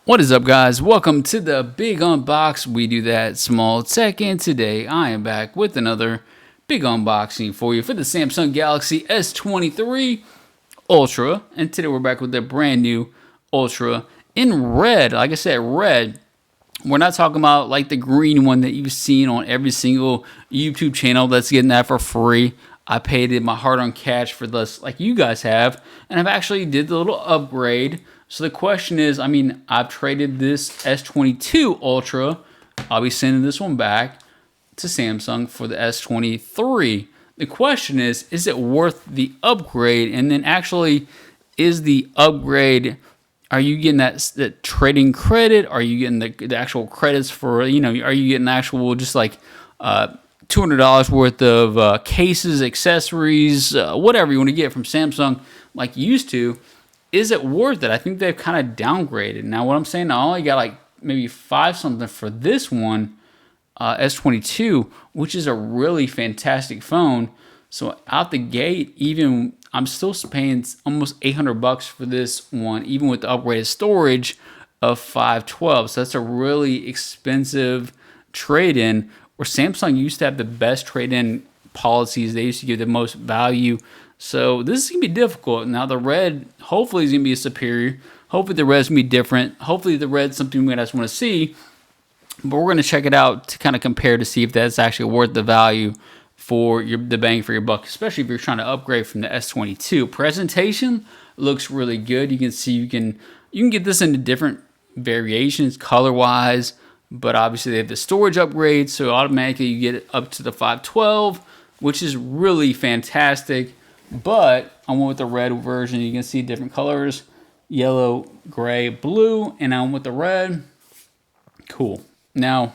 What is up, guys? Welcome to the big unbox. We do that small tech, and today I am back with another big unboxing for you for the Samsung Galaxy S23 Ultra. And today we're back with the brand new Ultra in red. Like I said, red. We're not talking about like the green one that you've seen on every single YouTube channel that's getting that for free. I paid it my hard-earned cash for this, like you guys have, and I've actually did the little upgrade. So the question is, I've traded this S22 Ultra. I'll be sending this one back to Samsung for the S23. The question is it worth the upgrade? And then actually, is the upgrade, are you getting that trading credit? Are you getting the actual credits for, are you getting actual just like $200 worth of cases, accessories, whatever you want to get from Samsung like you used to? Is it worth it? I think they've kind of downgraded. Now, what I'm saying, I only got like maybe 5 something for this one, S22, which is a really fantastic phone. So out the gate, even I'm still paying almost $800 for this one, even with the upgraded storage of 512. So that's a really expensive trade-in. Where Samsung used to have the best trade-in policies, they used to give the most value. So this is gonna be difficult. Now the red, hopefully, is gonna be a superior. Hopefully the red's gonna be different. Hopefully the red's something we guys want to see. But we're gonna check it out to kind of compare to see if that's actually worth the value for the bang for your buck, especially if you're trying to upgrade from the S22. Presentation looks really good. You can see you can get this into different variations color wise, but obviously they have the storage upgrade, so automatically you get it up to the 512, which is really fantastic. But I went with the red version. You can see different colors: yellow, gray, blue, and I went with the red. Cool. Now,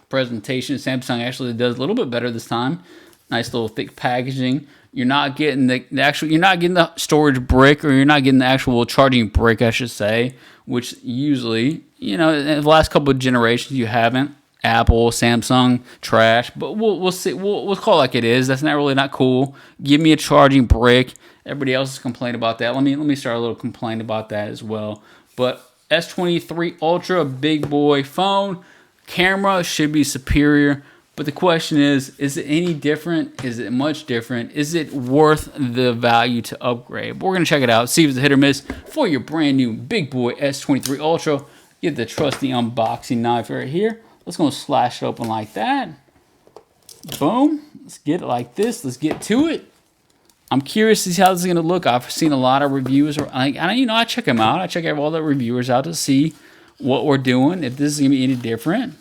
presentation, Samsung actually does a little bit better this time. Nice little thick packaging. You're not getting you're not getting the storage brick, or you're not getting the actual charging brick, I should say, which usually, in the last couple of generations you haven't. Apple, Samsung, trash, but we'll see. We'll call it like it is. That's not cool. Give me a charging brick. Everybody else is complaining about that. Let me start a little complaint about that as well. But S23 Ultra, big boy phone. Camera should be superior, but the question is it any different? Is it much different? Is it worth the value to upgrade? But we're gonna check it out, see if it's a hit or miss for your brand new big boy S23 Ultra. Get the trusty unboxing knife right here. Let's go slash it open like that. Boom. Let's get it like this. Let's get to it. I'm curious to see how this is going to look. I've seen a lot of reviews. I check them out. I check all the reviewers out to see what we're doing, if this is going to be any different.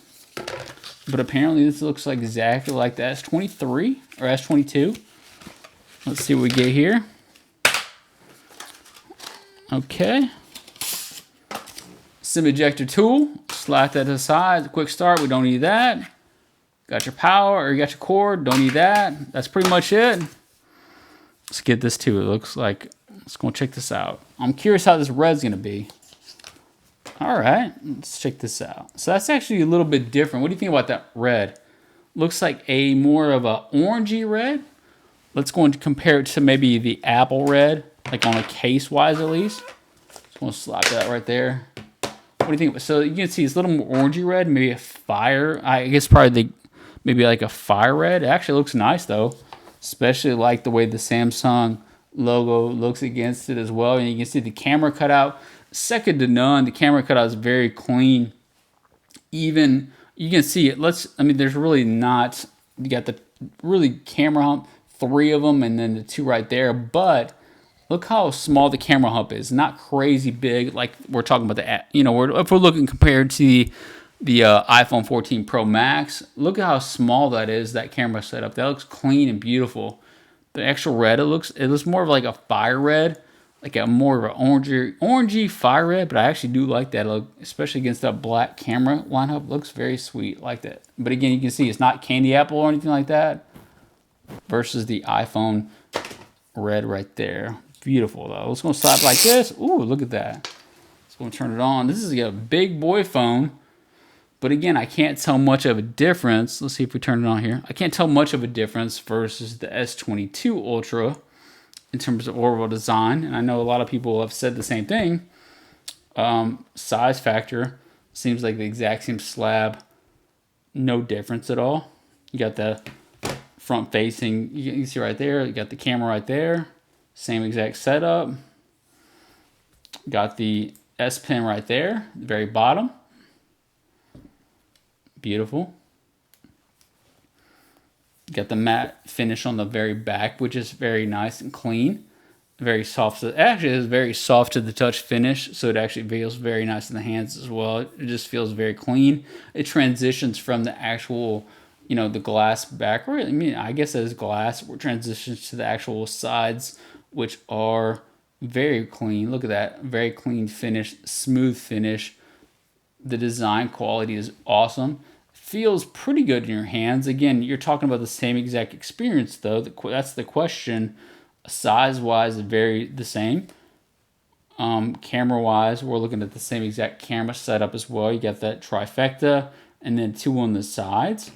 But apparently this looks like exactly like the S23 or S22. Let's see what we get here. Okay. SIM ejector tool. Slide that to the side. Quick start. We don't need that. Got your power, or you got your cord. Don't need that. That's pretty much it. Let's get this too. It looks like, let's go check this out. I'm curious how this red's gonna be. All right, let's check this out. So that's actually a little bit different. What do you think about that red? Looks like a more of a orangey red. Let's go and compare it to maybe the apple red, like on a case wise at least. Just gonna slap that right there. What do you think? So you can see it's a little more orangey red, maybe a fire. I guess probably maybe like a fire red. It actually looks nice though, especially like the way the Samsung logo looks against it as well. And you can see the camera cutout, second to none. The camera cutout is very clean. Even you can see it. There's really not. You got the really camera hump, 3 of them, and then the 2 right there, but look how small the camera hump is. Not crazy big like we're talking about if we're looking compared to the iPhone 14 Pro Max. Look at how small that is, that camera setup. That looks clean and beautiful. The extra red, it looks more of like a fire red, like a more of an orangey fire red, but I actually do like that look, especially against that black camera lineup. Looks very sweet, like that. But again, you can see it's not candy apple or anything like that versus the iPhone red right there. Beautiful though. Let's go slap like this. Ooh, look at that. Let's go turn it on. This is a big boy phone. But again, I can't tell much of a difference. Let's see if we turn it on here. I can't tell much of a difference versus the S22 Ultra in terms of overall design. And I know a lot of people have said the same thing. Size factor seems like the exact same slab, no difference at all. You got the front facing, you can see right there, you got the camera right there, same exact setup. Got the S Pen right there, the very bottom. Beautiful. Got the matte finish on the very back, which is very nice and clean. Very soft. Actually, it's very soft to the touch finish, so it actually feels very nice in the hands as well. It just feels very clean. It transitions from the actual, you know, the glass backward. I mean, I guess that is glass. It transitions to the actual sides, which are very clean. Look at that. Very clean finish, smooth finish. The design quality is awesome. Feels pretty good in your hands. Again, you're talking about the same exact experience, though. That's the question. Size-wise, very the same. Camera-wise, we're looking at the same exact camera setup as well. You got that trifecta and then 2 on the sides.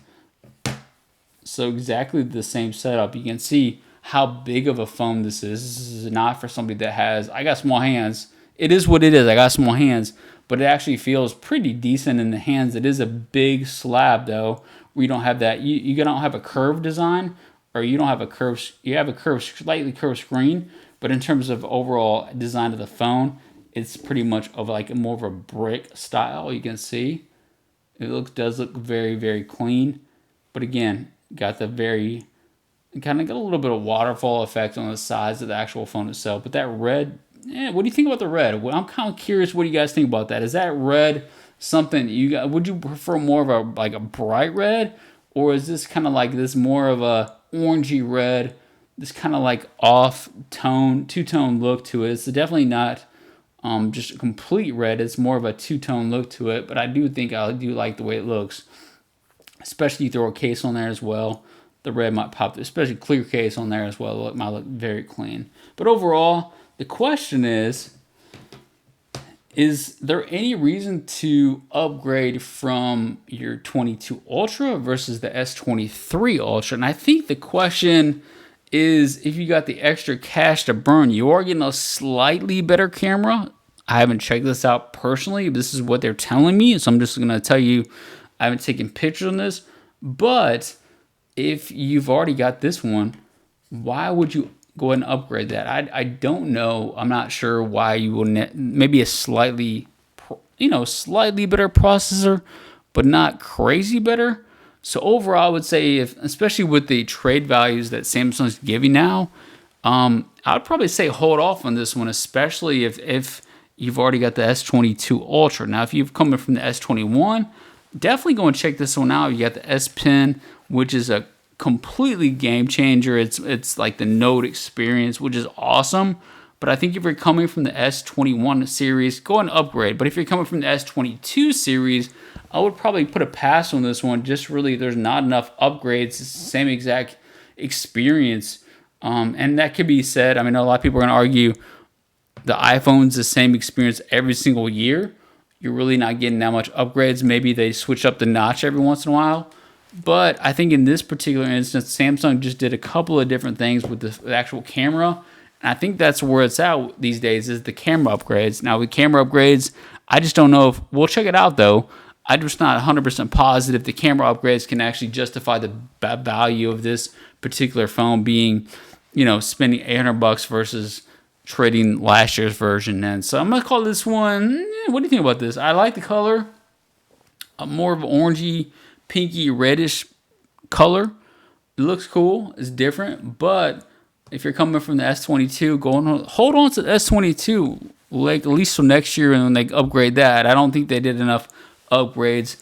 So exactly the same setup. You can see how big of a phone this is. This is not for somebody that has, I got small hands. It is what it is. I got small hands, but it actually feels pretty decent in the hands. It is a big slab though, where you don't have that, you don't have a curved design, or you don't have a curved, you have a curved, slightly curved screen, but in terms of overall design of the phone, it's pretty much of like more of a brick style. You can see it does look very, very clean, but again, got the very, kind of got a little bit of waterfall effect on the sides of the actual phone itself. But that red, what do you think about the red? Well, I'm kind of curious what you guys think about that. Is that red something you got? Would you prefer more of a like a bright red, or is this kind of like this more of a orangey red? This kind of like off tone, two-tone look to it. It's definitely not just a complete red. It's more of a two-tone look to it. But I do think I do like the way it looks, especially you throw a case on there as well. The red might pop, especially clear case on there as well. It might look very clean. But overall, the question is there any reason to upgrade from your 22 Ultra versus the S23 Ultra? And I think the question is, if you got the extra cash to burn, you are getting a slightly better camera. I haven't checked this out personally. This is what they're telling me, so I'm just going to tell you I haven't taken pictures on this. But if you've already got this one, why would you go ahead and upgrade that? I don't know. I'm not sure why you wouldn't. Maybe a slightly better processor, but not crazy better. So overall, I would say, especially with the trade values that Samsung's giving now, I'd probably say hold off on this one, especially if you've already got the S22 Ultra. Now, if you've come in from the S21, definitely go and check this one out. You got the S Pen, which is a completely game changer. It's like the Note experience, which is awesome. But I think if you're coming from the S21 series, go and upgrade. But if you're coming from the S22 series, I would probably put a pass on this one. Just really, there's not enough upgrades. It's the same exact experience. And that could be said. I mean, a lot of people are going to argue the iPhone's the same experience every single year. You're really not getting that much upgrades. Maybe they switch up the notch every once in a while. But I think in this particular instance, Samsung just did a couple of different things with the actual camera. And I think that's where it's at these days, is the camera upgrades. Now, with camera upgrades, I just don't know if, we'll check it out though. I'm just not 100% positive the camera upgrades can actually justify the value of this particular phone being, spending $800 versus trading last year's version. And so I'm going to call this one, what do you think about this? I like the color. More of an orangey, pinky, reddish color. It looks cool. It's different. But if you're coming from the S22, hold on to the S22, like at least till next year, and when they upgrade that. I don't think they did enough upgrades,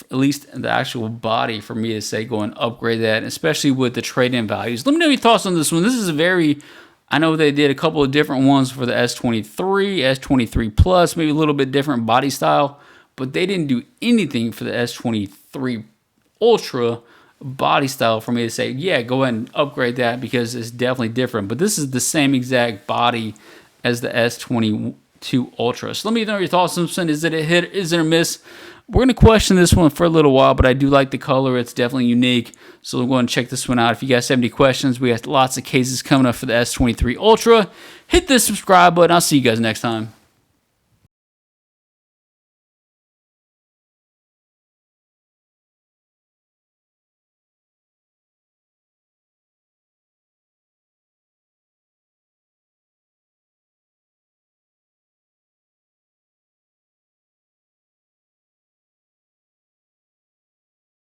at least the actual body, for me to say go and upgrade that, especially with the trade-in values. Let me know your thoughts on this one. This is I know they did a couple of different ones for the S23, S23 Plus, maybe a little bit different body style, but they didn't do anything for the S23 Ultra body style for me to say, yeah, go ahead and upgrade that, because it's definitely different. But this is the same exact body as the S22 Ultra. So let me know your thoughts, Simpson. Is it a hit? Is it a miss? We're going to question this one for a little while, but I do like the color. It's definitely unique. So we'll go and check this one out. If you guys have any questions, we have lots of cases coming up for the S23 Ultra. Hit the subscribe button. I'll see you guys next time.